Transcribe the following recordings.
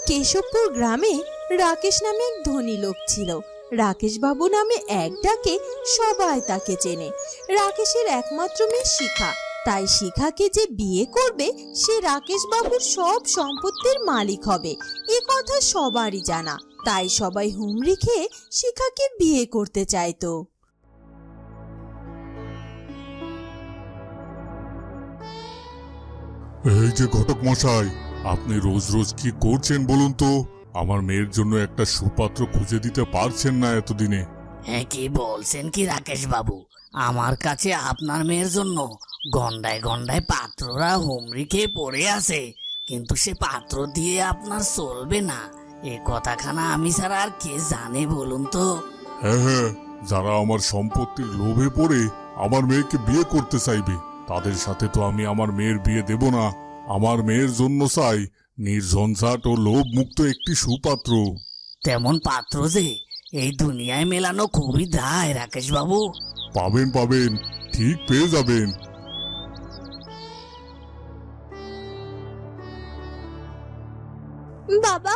কেশবপুর গ্রামে রাকেশ নামে এক ধনী লোক ছিল। রাকেশ বাবু নামে এক ডাকে সবাই তাকে চেনে। রাকেশের একমাত্র মেয়ে শিখা, তাই শিখাকে যে বিয়ে করবে সে রাকেশ বাবুর সব সম্পত্তির মালিক হবে, এ কথা সবারই জানা। তাই সবাই হুমড়ি খেয়ে শিখাকে বিয়ে করতে চাইতো। এই যে ঘটক মশাই, আপনি রোজ রোজ কি করছেন বলুন তো? আমার মেয়ের জন্য একটা সুপাত্র খুঁজে দিতে পারছেন না এতদিনে? হ্যাঁ, কি বলছেন কি রাকেশ বাবু? আমার কাছে আপনার মেয়ের জন্য গন্ডায় গন্ডায় পাত্ররা হুমড়ি খেয়ে পড়ে আছে, কিন্তু সে পাত্র দিয়ে আপনার চলবে না, এ কথাখানা আমি ছাড়া আর কে জানে বলুন তো? হ্যাঁ হ্যাঁ, যারা আমার সম্পত্তির লোভে পড়ে আমার মেয়েকে বিয়ে করতে চাইবে তাদের সাথে তো আমি আমার মেয়ের বিয়ে দেব না। আমার মেয়ের জন্য চাই নির্ঝঞ্ঝাট ও লোভ মুক্ত একটি সুপাত্র। তেমন পাত্র যে এই দুনিয়ায় মেলানো খুবই দায় রাকেশ বাবু। পাবেন পাবেন, ঠিক পেয়ে যাবেন। বাবা,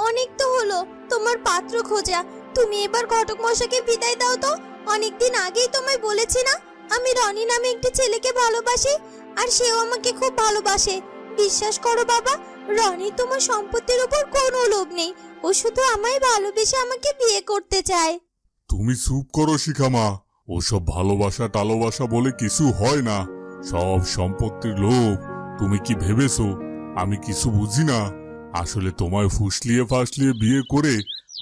অনেক তো হলো তোমার পাত্র খোঁজা, তুমি এবার ঘটক মশাইকে বিদায় দাও তো। অনেকদিন আগেই তোমায় বলেছি না আমি রনি নামে একটি ছেলেকে ভালোবাসি, আর সেও আমাকে খুব ভালোবাসে। বিশ্বাস করো বাবা, রনি তোমার সম্পত্তির উপর কোনো লোভ নেই, ও শুধু আমায় ভালোবেসে আমাকে বিয়ে করতে চায়। তুমি চুপ করো শিখামা, ওসব ভালোবাসা টালোবাসা বলে কিছু হয় না, সব সম্পত্তির লোভ। তুমি কি ভেবেছো আমি কিছু বুঝি না? আসলে তোমায় ফুসলিয়ে ফাসলিয়ে বিয়ে করে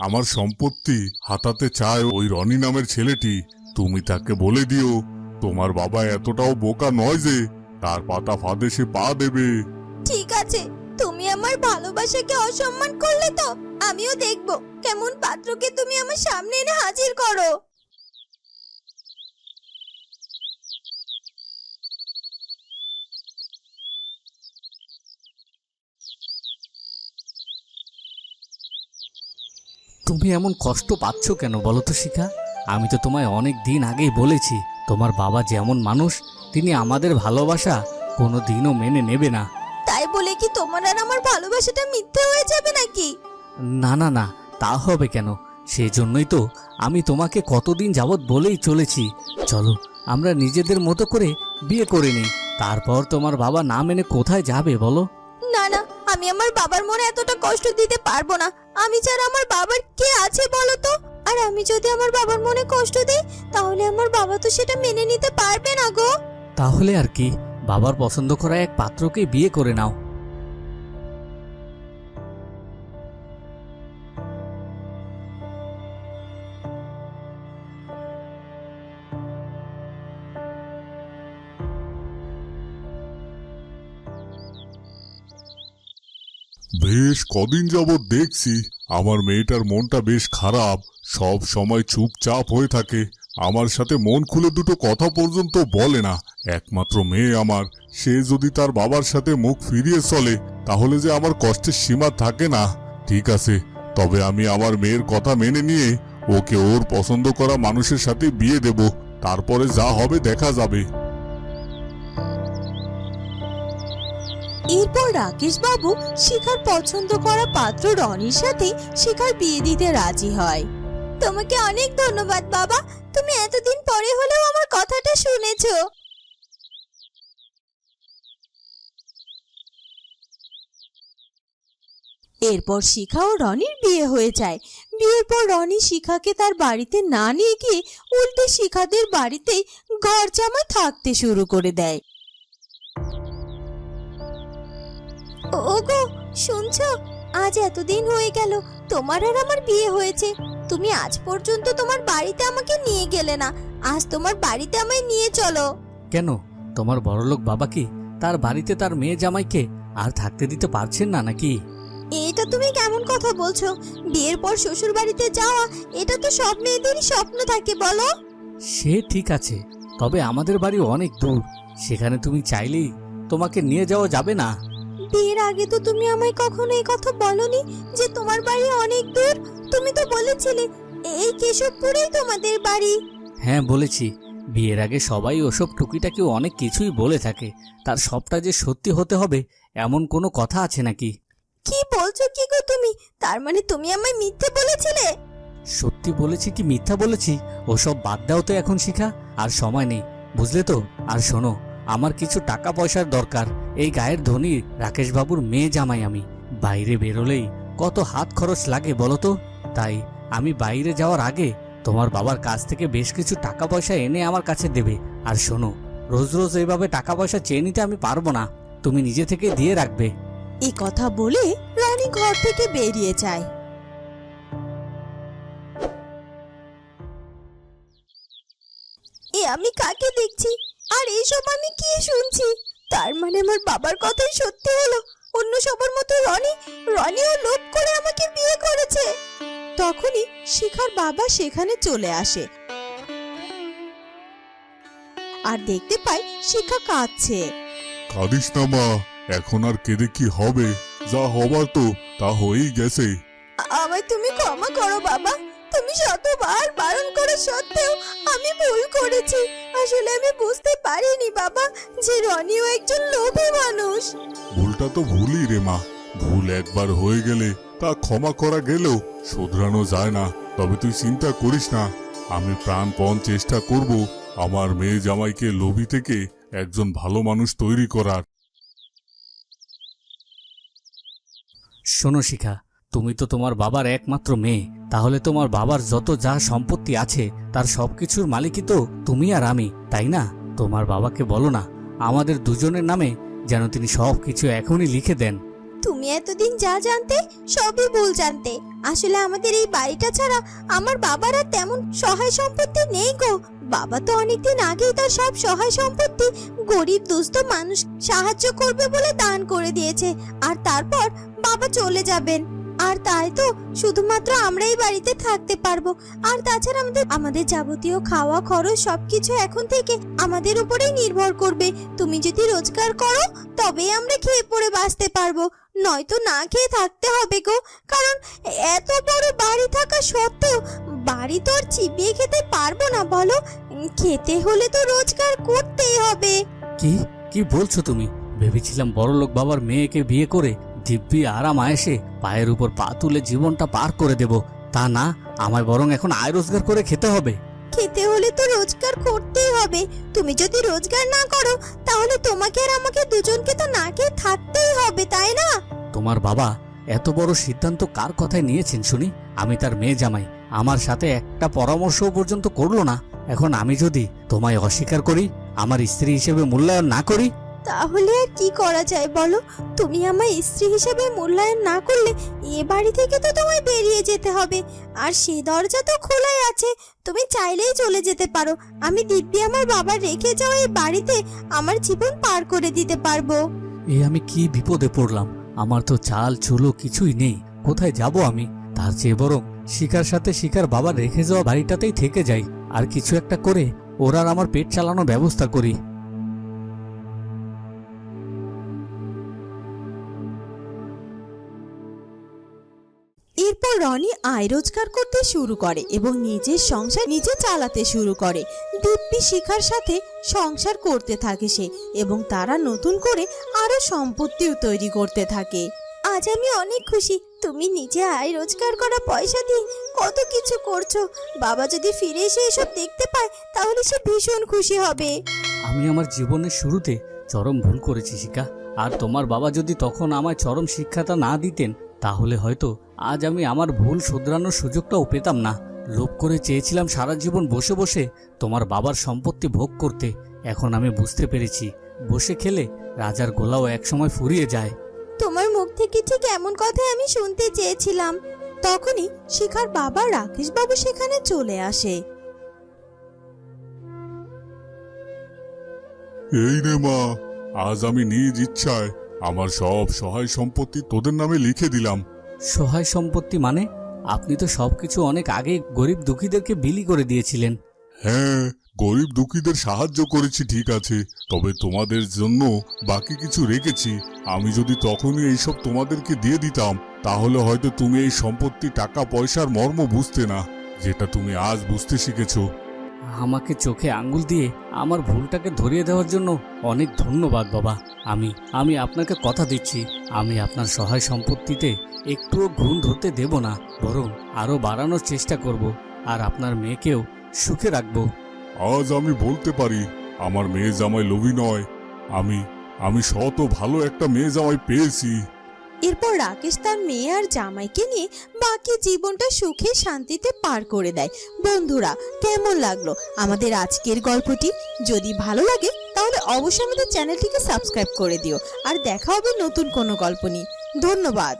আমার সম্পত্তি হাতাতে চায় ওই রনি নামের ছেলেটি। তুমি তাকে বলে দিও তোমার বাবা এতটাও বোকা নয় যে তার পাতা ফাঁদে সে পা দেবে। ঠিক আছে, তুমি আমার ভালোবাসাকে অসম্মান করলে তো আমিও দেখব কেমন পাত্রকে তুমি আমার সামনে এনে হাজির করো। তুমি এমন কষ্ট পাচ্ছ কেন বলো তো শিখা? আমি তো তোমায় অনেক দিন আগেই বলেছি তোমার বাবা যেমন মানুষ তিনি আমাদের ভালোবাসা কোনো দিনও মেনে নেবে না। তাই বলে কি তোমার আর আমার ভালোবাসাটা মিথ্যে হয়ে যাবে নাকি? না না না, তা হবে কেন? সেই জন্যই তো আমি তোমাকে কতদিন যাবৎ বলেই চলেছি, চলো আমরা নিজেদের মতো করে বিয়ে করে নিই, তারপর তোমার বাবা না মেনে কোথায় যাবে বলো? না না, আমি আমার বাবার মনে এতটা কষ্ট দিতে পারবো না। আমি ছাড়া আমার বাবার কে আছে বলো তো? আর আমি যদি আমার বাবার মনে কষ্ট দিই তাহলে আমার বাবা তো সেটা মেনে নিতে পারবে না গো। তাহলে আর কি, বাবার পছন্দ করা এক পাত্রকে বিয়ে করে নাও। বেশ কদিন যাবৎ দেখছি আমার মেয়েটার মনটা বেশ খারাপ, সব সময় চুপচাপ হয়ে থাকে, আমার সাথে মন খুলে দুটো কথা পর্যন্ত বলে না। একমাত্র মেয়ে আমার, সে যদি তার বাবার সাথে মুখ ফিরিয়ে চলে তাহলে যে আমার কষ্টের সীমা থাকে না। ঠিক আছে, তবে আমি আমার মেয়ের কথা মেনে নিয়ে ওকে ওর পছন্দ করা মানুষের সাথে বিয়ে দেব, তারপরে যা হবে দেখা যাবে। এরপর রাকেশ বাবু শিখার পছন্দ করা পাত্র রনির সাথে শিখার বিয়ে দিতে রাজি হয়। তোমাকে অনেক ধন্যবাদ বাবা, তুমি এতদিন পরে হলেও আমার কথাটা শুনেছো। এরপর শিখা ও রনির বিয়ে হয়ে যায়। বিয়ের পর রনি শিখাকে তার বাড়িতে না নিয়ে গিয়ে উল্টে শিখাদের বাড়িতেই ঘর জামা থাকতে শুরু করে দেয়। ওগো, শুনছো? আজ এতদিন হয়ে গেল তোমার আর আমার বিয়ে হয়েছে, তুমি আজ পর্যন্ত তোমার বাড়িতে আমাকে নিয়ে গেলে না। আজ তোমার বাড়িতে আমায় নিয়ে চলো। কেন, তোমার বড়লোক বাবা কি তার বাড়িতে তার মেয়ে জামাইকে আর থাকতে দিতে পারছেন না নাকি? এটা তুমি কেমন কথা বলছো? বিয়ের পর শ্বশুর বাড়িতে যাওয়া এটা তো সব মেয়েদেরই স্বপ্ন থাকে বলো। সে ঠিক আছে, তবে আমাদের বাড়ি অনেক দূর, সেখানে তুমি চাইলেই তোমাকে নিয়ে যাওয়া যাবে না। বিয়ের আগে তো তুমি আমায় কখনো এই কথা বলনি যে তোমার বাড়ি অনেক দূর। তুমি তো বলেছিলে এই কেশবপুরেই তোমাদের বাড়ি। হ্যাঁ বলেছি, বিয়ের আগে সবাই ওসব টুকিটাকি অনেক কিছুই বলে থাকে, তার সবটা যে সত্যি হতে হবে এমন কোনো কথা আছে নাকি? কি বলছো কি গো তুমি? তার মানে তুমি আমায় মিথ্যে বলেছিলে? সত্যি বলেছি কি মিথ্যা বলেছি ওসব বাদ দাও তো এখন শিখা, আর সময় নেই, বুঝলে তো? আর শোনো, আমার কিছু টাকা পয়সার দরকার। এই গায়ের ধনী রাকেশ বাবুর মেয়ে জামাই আমি। বাইরে বেরোলেই কত হাত খরচ লাগে বলো তো? তাই আমি বাইরে যাওয়ার আগে তোমার বাবার কাছ থেকে বেশ কিছু টাকা পয়সা এনে আমার কাছে দেবে। আর শোনো, রোজ রোজ এইভাবে টাকা পয়সা চেয়ে নিতে আমি পারবো না, তুমি নিজে থেকে দিয়ে রাখবে। এই কথা বলে রনি ঘর থেকে বেরিয়ে যায়। এ আমি কাকে দেখছি, আর এসব আমি কি শুনছি? তার মানে আমার বাবার কথাই সত্যি হলো। অন্য সবার মতো রনিও লোভ করে আমাকে বিয়ে করেছে। তখনই শিখার বাবা সেখানে চলে আসে আর দেখতে পায় শিখা কাঁদছে। কাঁদিস না মা, এখন আর কেঁদে কি হবে? যা হবার তো তা হয়েই গেছে। আমায় তুমি ক্ষমা করো বাবা, তুমি শতবার বারণ করা সত্ত্বেও আমি ভুল করেছি। আসলে আমি বুঝতে পারিনি বাবা যে রনিও একজন লোভী মানুষ। ভুলটা তো ভুলই রে মা, ভুল একবার হয়ে গেলে তা ক্ষমা করা গেলেও শোধরানো যায় না। তবে তুই চিন্তা করিস না, আমি প্রাণপণ চেষ্টা করব আমার মেয়ে জামাইকে লোভী থেকে একজন ভালো মানুষ তৈরি করার। শোনো শিখা, তুমি তো তোমার বাবার একমাত্র মেয়ে, তাহলে তোমার বাবার যত যা সম্পত্তি আছে তার সবকিছুর মালিকই তো তুমি আর আমি, তাই না? তোমার বাবাকে বলো না আমাদের দুজনের নামে যেন তিনি সবকিছু এখনই লিখে দেন। তুমি এতদিন যা জানতে সবই ভুল জানতে। আসলে আমাদের এই বাড়িটা ছাড়া আমার বাবার আর তেমন সহায় সম্পত্তি নেই গো। বাবা তো অনেকদিন আগেই তার সব সহায় সম্পত্তি গরিব দুস্থ মানুষ সাহায্য করবে বলে দান করে দিয়েছে। আর তারপর বাবা চলে যাবেন। আর তাই তো শুধুমাত্র আমরাই বাড়িতে থাকতে পারবো। আর তাছাড়া আমাদের যাবতীয় খাওয়া খরচ সবকিছু এখন থেকে আমাদের উপরেই নির্ভর করবে। তুমি যদি রোজগার করো তবেই আমরা খেয়ে পড়ে বাঁচতে পারবো, নয়তো না খেয়ে থাকতে হবে গো। কারণ এত বড় বাড়ি থাকা সত্ত্বেও বাড়ি তো আর চিবিয়ে খেতে পারবো না বলো। খেতে হলে তো রোজগার করতেই হবে। কি কি বলছো তুমি? ভেবেছিলাম বড়লোক বাবার মেয়েকে বিয়ে করে দিব্যি আরাম আয়েসে পায়ের উপর পা তুলে জীবনটা পার করে দেব। তা না, আমায় বরং এখন আয় রোজগার করে খেতে হবে। খেতে হলে তো রোজগার করতেই হবে। তুমি যদি রোজগার না করো তাহলে তোমাকে আর আমাকে দুজনকে তো না খেয়ে থাকতেই হবে, তাই না? তোমার বাবা এত বড় সিদ্ধান্ত কার কথায় নিয়েছেন শুনি? আমি তার মেয়ে জামাই, আমার সাথে একটা পরামর্শ পর্যন্ত করলো না। এখন আমি যদি তোমায় অস্বীকার করি, আমার স্ত্রী হিসেবে মূল্যায়ন না করি, তাহলে আর কি করা যায় বলো? তুমি আমার স্ত্রী হিসেবে মূল্যায়ন না করলে এ বাড়ি থেকে তো তোমায় বেরিয়ে যেতে হবে। আর সেই দরজা তো খোলাই আছে, তুমি চাইলেই চলে যেতে পারো। আমি দিব্যি আমার বাবার রেখে যাওয়া এই বাড়িতে আমার জীবন পার করে দিতে পারবো। আমি কি বিপদে পড়লাম? আমার তো চাল চুলো কিছুই নেই, কোথায় যাব আমি? তার চেয়ে বরং শিখার সাথে শিখার বাবা রেখে যাওয়া বাড়িটাতেই থেকে যাই, আর কিছু একটা করে ওরা আর আমার পেট চালানোর ব্যবস্থা করি। এরপর রনি আয় রোজগার করতে শুরু করে এবং নিজের সংসার নিজে চালাতে শুরু করে। দিব্যি শিখার সাথে সংসার করতে থাকে সে, এবং তারা নতুন করে আরো সম্পত্তিও তৈরি করতে থাকে। আজ আমি অনেক খুশি, তুমি নিজে আয় রোজগার করা পয়সা দিয়ে কত কিছু করছো। বাবা যদি ফিরে এসে এসব দেখতে পায় তাহলে সে ভীষণ খুশি হবে। আমি আমার জীবনের শুরুতে চরম ভুল করেছি শিখা, আর তোমার বাবা যদি তখন আমায় চরম শিক্ষাটা না দিতেন তাহলে হয়তো আজ আমি আমার ভুল শুধরানোর সুযোগটাও পেতাম না। লোভ করে চেয়েছিলাম সারা জীবন বসে বসে তোমার বাবার সম্পত্তি ভোগ করতে। এখন আমি বুঝতে পেরেছি, বসে খেলে রাজার গোলাও একসময় ফুরিয়ে যায়। তোমার মুখ থেকে ঠিক এমন কথাই আমি শুনতে চেয়েছিলাম। তখনই শিখার বাবা রাকেশ বাবু সেখানে চলে আসে। এই রে মা, আজ আমি নিজ ইচ্ছায় আমার সব সহায় সম্পত্তি তোদের নামে লিখে দিলাম। সহায় সম্পত্তি মানে? আপনি তো সবকিছু অনেক আগে গরিব দুঃখীদেরকে বিলি করে দিয়েছিলেন। হ্যাঁ, গরিব দুঃখীদের সাহায্য করেছি ঠিক আছে, তবে তোমাদের জন্য বাকি কিছু রেখেছি। আমি যদি তখনই এইসব তোমাদেরকে দিয়ে দিতাম তাহলে হয়তো তুমি এই সম্পত্তি টাকা পয়সার মর্ম বুঝতে না, যেটা তুমি আজ বুঝতে শিখেছো। আমাকে চোখে আঙ্গুল দিয়ে আমার ভুলটাকে ধরিয়ে দেওয়ার জন্য অনেক ধন্যবাদ বাবা। আমি আপনাকে কথা দিচ্ছি, আমি আপনার সহায় সম্পত্তিতে একটুও ঘুণ ধরতে দেব না, বরং আরো বাড়ানোর চেষ্টা করব আর আপনার মেয়েকেও সুখে রাখবো। আজ আমি বলতে পারি আমার মেয়ে জামাই লোভী নয়। আমি শত ভালো একটা মেয়ে জামাই পেয়েছি। এরপর রাকেশ তার মেয়ে আর জামাইকে নিয়ে বাকি জীবনটা সুখে শান্তিতে পার করে দেয়। বন্ধুরা, কেমন লাগলো আমাদের আজকের গল্পটি? যদি ভালো লাগে তাহলে অবশ্যই আমাদের চ্যানেলটিকে সাবস্ক্রাইব করে দিও। আর দেখা হবে নতুন কোনো গল্প নিয়ে। ধন্যবাদ।